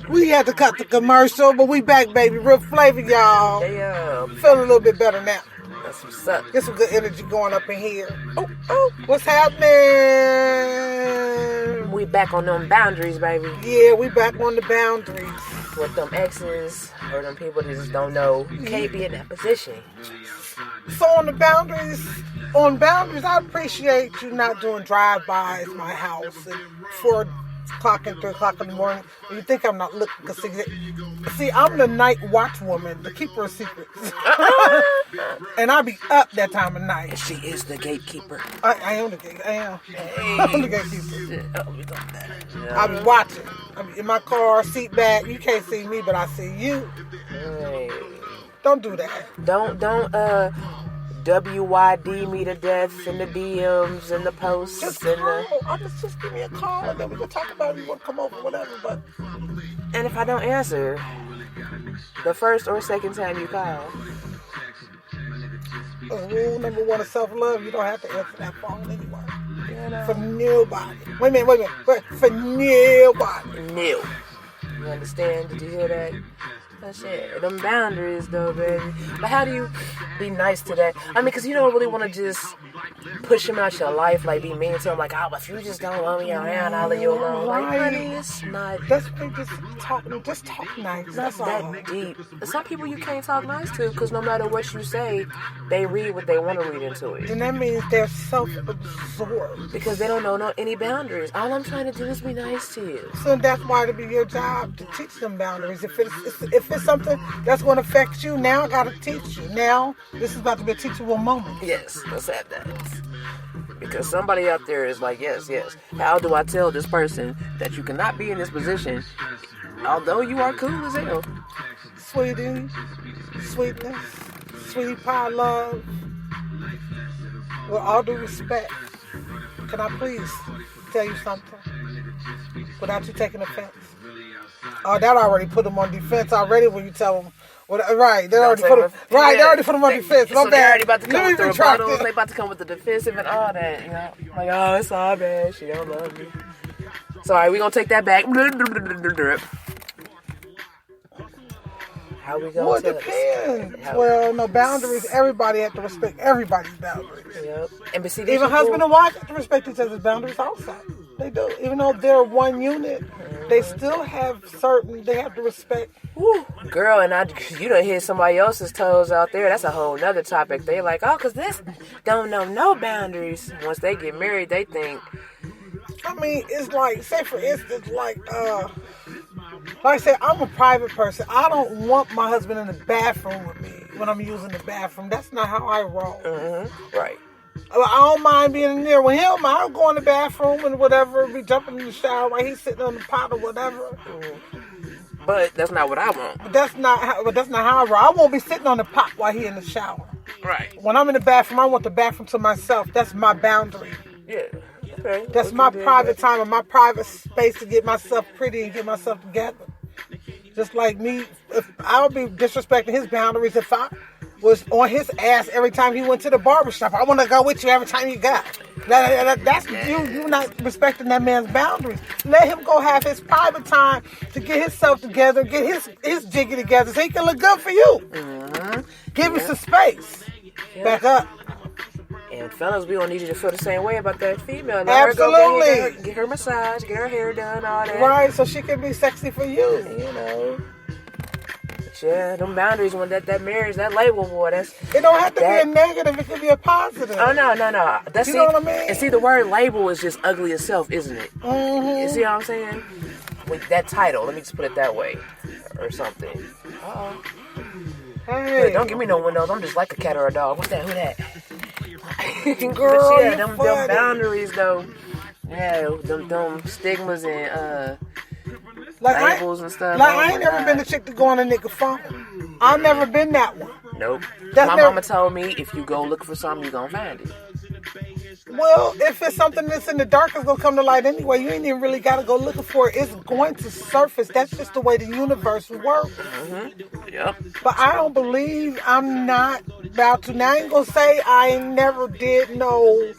We had to cut the commercial, but we back, baby. Real flavor, y'all. Damn. Feeling a little bit better now. That's what's up. Get some good energy going up in here. Oh, what's happening? We back on them boundaries, baby. Yeah, we back on the boundaries. With them exes or them people that just don't know. You can't be in that position. So on boundaries, I appreciate you not doing drive-bys my house at 4 o'clock and 3 o'clock in the morning. You think I'm not looking? Cause see, I'm the night watch woman, the keeper of secrets. And I be up that time of night. And she is the gatekeeper. I am the gatekeeper. Hey. I'm the gatekeeper. Yeah. I be watching. I be in my car, seat back. You can't see me, but I see you. Hey. Don't do that. Don't WYD me to death in the DMs and the posts Just and call. the... Just give me a call and then we can talk about it. You want to come over, whatever. But And if I don't answer, the first or second time you call. Rule number 1 of self-love, you don't have to answer that phone anyway. You know? For nobody. Wait a minute. For nobody. No. You understand? Did you hear that? Oh, shit. Them boundaries, though, baby. But how do you be nice to that? I mean, because you don't really want to just push him out your life, like be mean to him, like, oh, if you just don't want me around, I'll leave you alone. Like, honey, it's not... That's why just talk nice. That's not all. that deep. Some people you can't talk nice to, because no matter what you say, they read what they want to read into it. And that means they're self-absorbed. Because they don't know any boundaries. All I'm trying to do is be nice to you. So that's why it'll be your job to teach them boundaries. If it's something that's going to affect you, now I got to teach you. Now, this is about to be a teachable moment. Yes, let's have that. Because somebody out there is like, yes. How do I tell this person that you cannot be in this position, although you are cool as hell? Sweetie, sweetness, sweetie pie love, with all due respect, can I please tell you something without you taking offense? Oh, that already put them on defense already when you tell them. Right, they already put them. Right, they already put them on defense. My so bad. They already about to come with the retract rebuttals. it. They about to come with the defensive and all that. You know, like, oh, it's all bad. She don't love me. Sorry, we gonna take that back. How we gonna? Well, it depends. Well, no boundaries. Everybody has to respect everybody's boundaries. Yep. And see, even husband and wife have to respect each other's boundaries also. They do. Even though they're one unit, they still have they have to respect. Woo. Girl, and you done hit somebody else's toes out there. That's a whole nother topic. They like, oh, because this don't know no boundaries. Once they get married, they think. I mean, it's like, say for instance, like I said, I'm a private person. I don't want my husband in the bathroom with me when I'm using the bathroom. That's not how I roll. Mm-hmm. Right. I don't mind being in there with him. I'll go in the bathroom and whatever, be jumping in the shower while he's sitting on the pot or whatever. Mm-hmm. But that's not what I want. But that's not how I roll. I won't be sitting on the pot while he's in the shower. Right. When I'm in the bathroom, I want the bathroom to myself. That's my boundary. Yeah. Okay. That's my private time and my private space to get myself pretty and get myself together. Just like me, if I would be disrespecting his boundaries if I was on his ass every time he went to the barbershop. I want to go with you every time you got. That's you not respecting that man's boundaries. Let him go have his private time to get himself together, get his jiggy together so he can look good for you. Mm-hmm. Give him some space. Yeah. Back up. And fellas, we don't need you to feel the same way about that female. Let Absolutely. Her go get her massage, get her hair done, all that. Right, so she can be sexy for you. You know. Yeah, them boundaries, when that marriage, that label, boy, it don't have to be a negative, it can be a positive. Oh, no. That's, you know what I mean? And see, the word label is just ugly itself, isn't it? Mm-hmm. You see what I'm saying? With that title, let me just put it that way. Or something. Uh-oh. Hey. Don't give me no windows, I'm just like a cat or a dog. What's that? Who that? Girl, but yeah, them boundaries, though. Yeah, them stigmas and labels and stuff. Like, I ain't never been the chick to go on a nigga phone. I've never been that one. Nope. My mama told me, if you go look for something, you gonna find it. Well, if it's something that's in the dark, it's gonna come to light anyway. You ain't even really gotta go looking for it. It's going to surface. That's just the way the universe works. Mm-hmm. Yep. But I don't believe I'm not about to. Now I ain't gonna say I never did no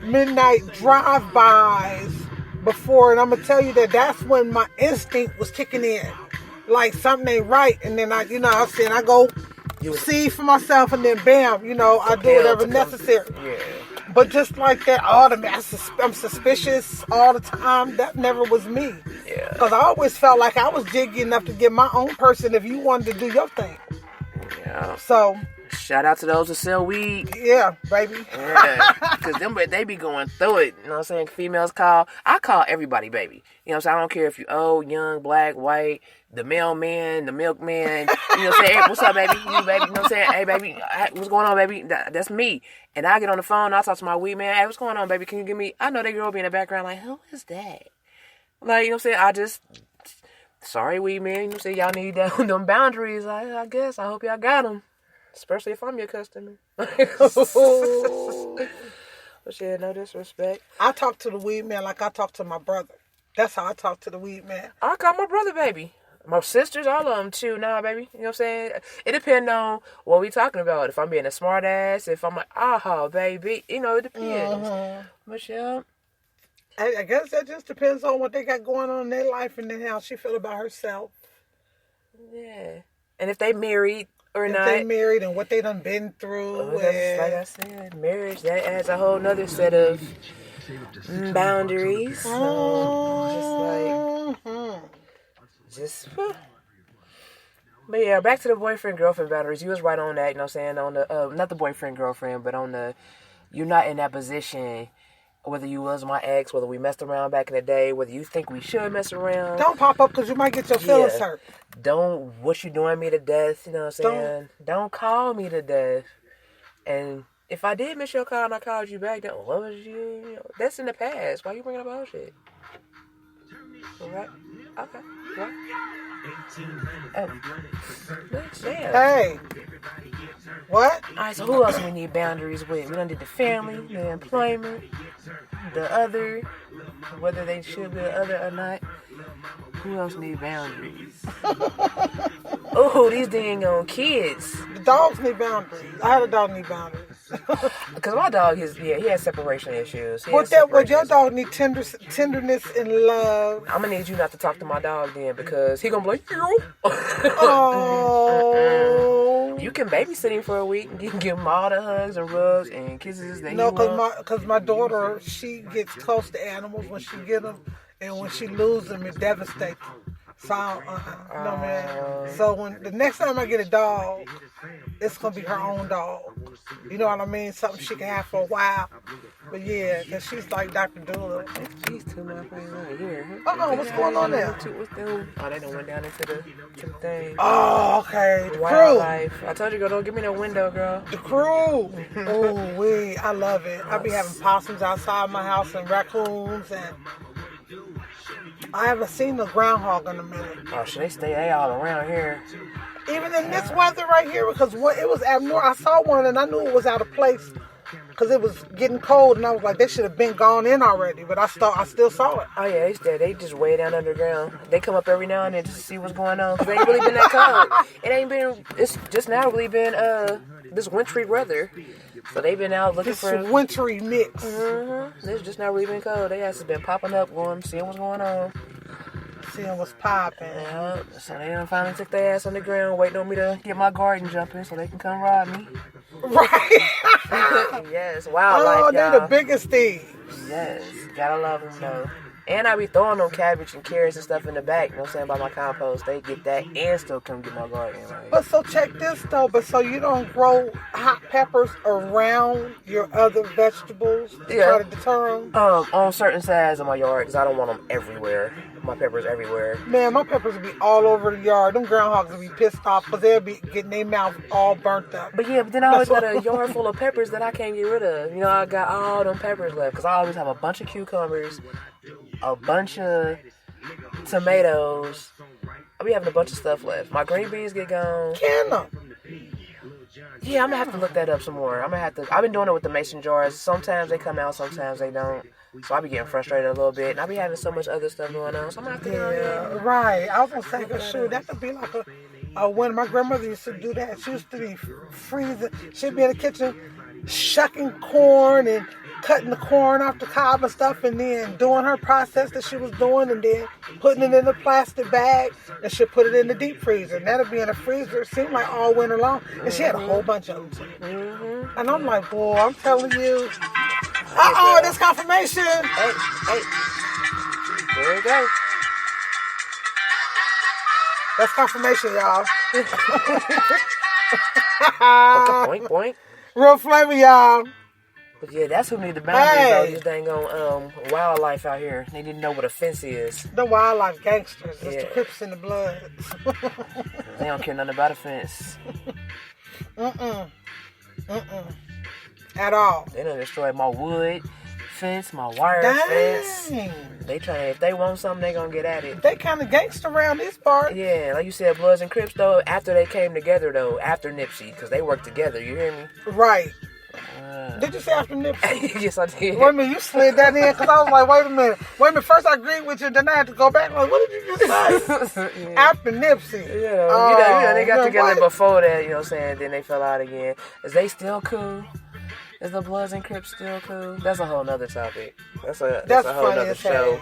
midnight drive-bys before, and I'm gonna tell you that's when my instinct was kicking in, like something ain't right, and then I go see for myself, and then bam, I do whatever necessary. Yeah. But just like that, I'm suspicious all the time. That never was me. Yeah. Because I always felt like I was jiggy enough to get my own person if you wanted to do your thing. Yeah. So. Shout out to those that sell weed. Yeah, baby. Yeah. Because they be going through it. You know what I'm saying? Females I call everybody baby. You know what I'm saying? I don't care if you old, young, black, white, the mailman, the milkman. You know what I'm saying? Hey, what's up, baby? You baby? You know what I'm saying? Hey, baby, what's going on, baby? That's me. And I get on the phone, I talk to my weed man. Hey, what's going on, baby? Can you give me... I know that girl be in the background like, who is that? Like, you know what I'm saying? Sorry, weed man. You know what I'm saying? Y'all need them boundaries. I guess. I hope y'all got them. Especially if I'm your customer. But yeah, no disrespect. I talk to the weed man like I talk to my brother. That's how I talk to the weed man. I call my brother baby. My sisters, all of them too. Nah, baby. You know what I'm saying? It depends on what we talking about. If I'm being a smart ass, if I'm like, baby. You know, it depends. Mm-hmm. But yeah. I guess that just depends on what they got going on in their life and then how she feel about herself. Yeah. And if they married, or if not. they married and what they done been through. Like I said, marriage, that adds a whole nother set of boundaries. So, but yeah, back to the boyfriend-girlfriend boundaries. You was right on that, you know what I'm saying? On the, not the boyfriend-girlfriend, but on the, you're not in that position, whether you was my ex, whether we messed around back in the day, whether you think we should mess around. Don't pop up because you might get your feelings hurt. Don't, what you doing me to death, you know what I'm saying? Don't call me to death. And if I did miss your call and I called you back, then what was you know, that's in the past. Why you bringing up old shit? Alright? Okay. What? Damn. Hey. What? Alright, so who else we need boundaries with? We done did the family, the employment, the other, whether they should be the other or not. Who else need boundaries? Oh, these dang on kids. The dogs need boundaries. I had a dog need boundaries. Because my dog, he has separation issues. Would your dog need tenderness and love? I'm going to need you not to talk to my dog then because he going to be like, you. Oh. You can babysit him for a week. You can give him all the hugs and rubs and kisses that No, because my daughter, she gets close to animals when she get them. And when she loses them, it devastates them. So, no, man. So when the next time I get a dog, it's going to be her own dog. You know what I mean? Something she can have for a while. But yeah, because she's like Dr. Doolittle. These two motherfuckers right here. What's going on there? Oh, they done went down into the thing. Oh, okay. The wildlife. crew. I told you, girl, don't give me no window, girl. The crew. Oh, I love it. I be having possums outside my house and raccoons and... I haven't seen the groundhog in a minute. Oh, should they all around here? Even in this weather right here, because it was abnormal. I saw one and I knew it was out of place because it was getting cold, and I was like, they should have been gone in already. But I still saw it. Oh yeah, they just way down underground. They come up every now and then just to see what's going on because it ain't really been that cold. It's just now really been this wintry weather. So they've been out looking for this wintry mix. Mm-hmm. It's just not really been cold. They has been popping up, seeing what's going on. Seeing what's popping. Yeah. So they done finally took their ass on the ground, waiting on me to get my garden jumping so they can come rob me. Right. Yes, wildlife, oh, they're y'all. the biggest thieves. Yes, gotta love them though. And I be throwing them cabbage and carrots and stuff in the back, you know what I'm saying, by my compost. They get that and still come get my garden. Right? But so check this though, so you don't grow hot peppers around your other vegetables to try to deter them? On certain sides of my yard, because I don't want them everywhere. My peppers everywhere. Man, my peppers will be all over the yard. Them groundhogs will be pissed off because they'll be getting their mouth all burnt up. But then I always got a yard full of peppers that I can't get rid of. You know, I got all them peppers left because I always have a bunch of cucumbers, a bunch of tomatoes. I'll be having a bunch of stuff left. My green beans get gone. Can them? Yeah, I'm going to have to look that up some more. I've been doing it with the mason jars. Sometimes they come out, sometimes they don't. So I be getting frustrated a little bit. And I be having so much other stuff going on. So I'm going to have to right. I was going to say, shoot, that could be like when my grandmother used to do that. She used to be freezing. She'd be in the kitchen shucking corn and cutting the corn off the cob and stuff, and then doing her process that she was doing, and then putting it in a plastic bag, and she'll put it in the deep freezer. And that'll be in the freezer, it seemed like all winter long. And she had a whole bunch of them too. Mm-hmm. And I'm like, boy, I'm telling you. Uh-oh, this confirmation. Hey. There we go. That's confirmation, y'all. Boink, boink. Real flavor, y'all. But yeah, that's who need the boundaries, though. Hey. These dang on wildlife out here. They didn't know what a fence is. The wildlife gangsters. It's Yeah. the Crips in the blood. They don't care nothing about a fence. At all. They done destroyed my wood fence, my wire fence. Dang. They trying. If they want something, they gonna get at it. They kind of gangster around this part. Yeah, like you said, Bloods and Crips though. After they came together though, after Nipsey, because they worked together. You hear me? Right. Did you say after Nipsey? Yes, I did. Wait a minute, you slid that in because I was like, wait a minute. First I agreed with you, then I had to go back. Like, what did you just say? Yeah. After Nipsey. You know, they got man, together what? before that, you know what I'm saying? Then they fell out again. Is they still cool? Is the Bloods and Crips still cool? That's a whole nother topic. That's a whole funny nother as show.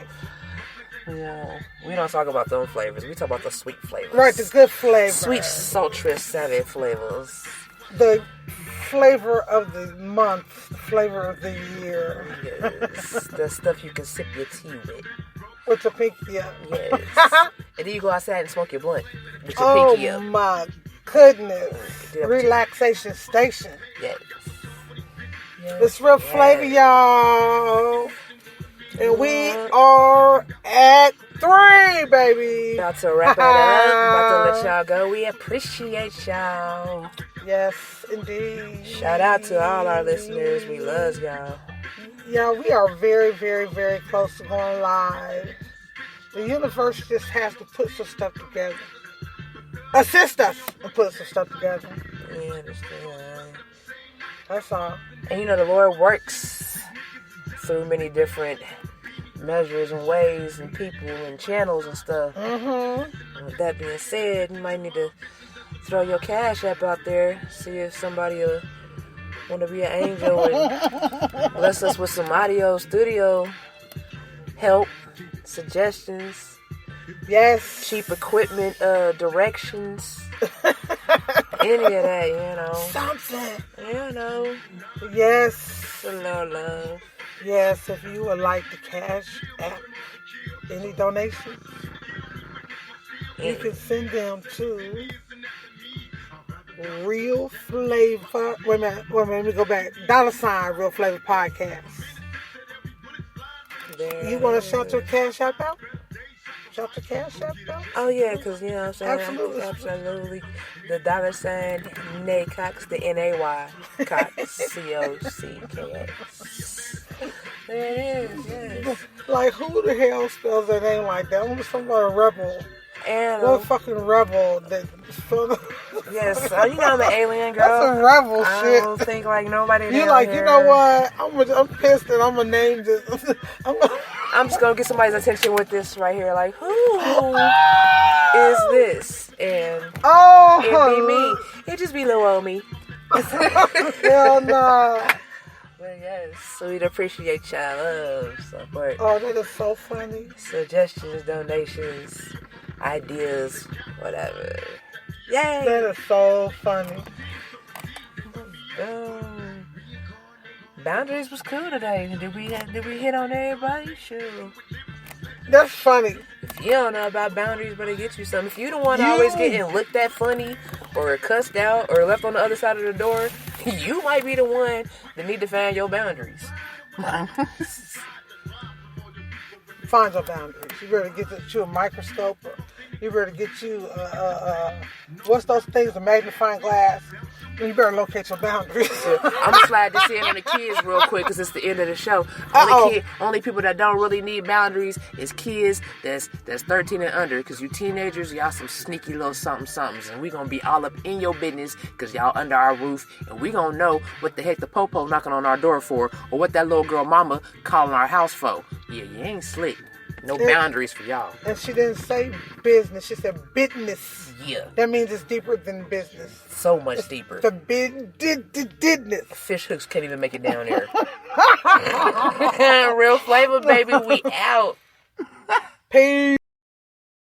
hell. Yeah. We don't talk about them flavors. We talk about the sweet flavors. Right, the good flavor. Sweet, sultrous, savage flavors. The flavor of the month, flavor of the year. Yes. The stuff you can sip your tea with. With your pinky up. Yes. And then you go outside and smoke your blunt with your Oh pinky up. my goodness. Yeah. Relaxation station. Yes. It's real flavor, y'all. And we are at 3, baby. About to wrap it up. About to let y'all go. We appreciate y'all. Yes, indeed. Shout out to all our listeners. We love y'all. Yeah, we are very, very, very close to going live. The universe just has to put some stuff together. Assist us and put some stuff together. We understand. That's all. And you know, the Lord works through many different measures and ways and people and channels and stuff. Mm-hmm. And with that being said, you might need to throw your Cash App out there. See if somebody will want to be an angel and bless us with some audio studio help, suggestions, Yes. cheap equipment, directions. Any of that, you know. Something. You know. Yes. A little love. Yes, if you would like the Cash App, any donations, you can send them to Real Flavor. Wait a minute, let me go back. $ Real Flavor Podcast. You want to shout your Cash App out? Shout your Cash App out? Oh, yeah, because, you know what I'm saying? Absolutely. Absolutely. The $ Nay Cox, the Nay Cox, COCKS. There it is, yes. Like, who the hell spells their name like that? I'm somebody rebel. And, What fucking rebel that spelled yes, you know I'm an alien girl. That's some rebel I shit. don't think like nobody You down like, here. you know what? I'm pissed that I'm gonna name this. I'm just gonna get somebody's attention with this right here. Like, who is this? And Oh, it be me. It just be little old me. hell no. But yes, so we'd appreciate y'all love, support, Oh, that is so funny. suggestions, donations, ideas, whatever. Yay! That is so funny. Boundaries was cool today. Did we hit on everybody? Sure. That's funny. If you don't know about boundaries, better get you some. If you the one always getting looked at funny or cussed out or left on the other side of the door, you might be the one that need to find your boundaries. Find your boundaries. You better get you a microscope. Or you better get you what's those things? A magnifying glass. You better locate your boundaries. I'm gonna slide this in on the kids real quick because it's the end of the show. Only people that don't really need boundaries is kids that's 13 and under. Because you teenagers, y'all some sneaky little somethings, and we gonna be all up in your business because y'all under our roof, and we gonna know what the heck the popo knocking on our door for, or what that little girl mama calling our house for. Yeah, you ain't slick. No boundaries for y'all. And she didn't say business. She said business. Yeah. That means it's deeper than business. So much deeper. The didness. Fish hooks can't even make it down here. Real flavor, baby. We out. Peace.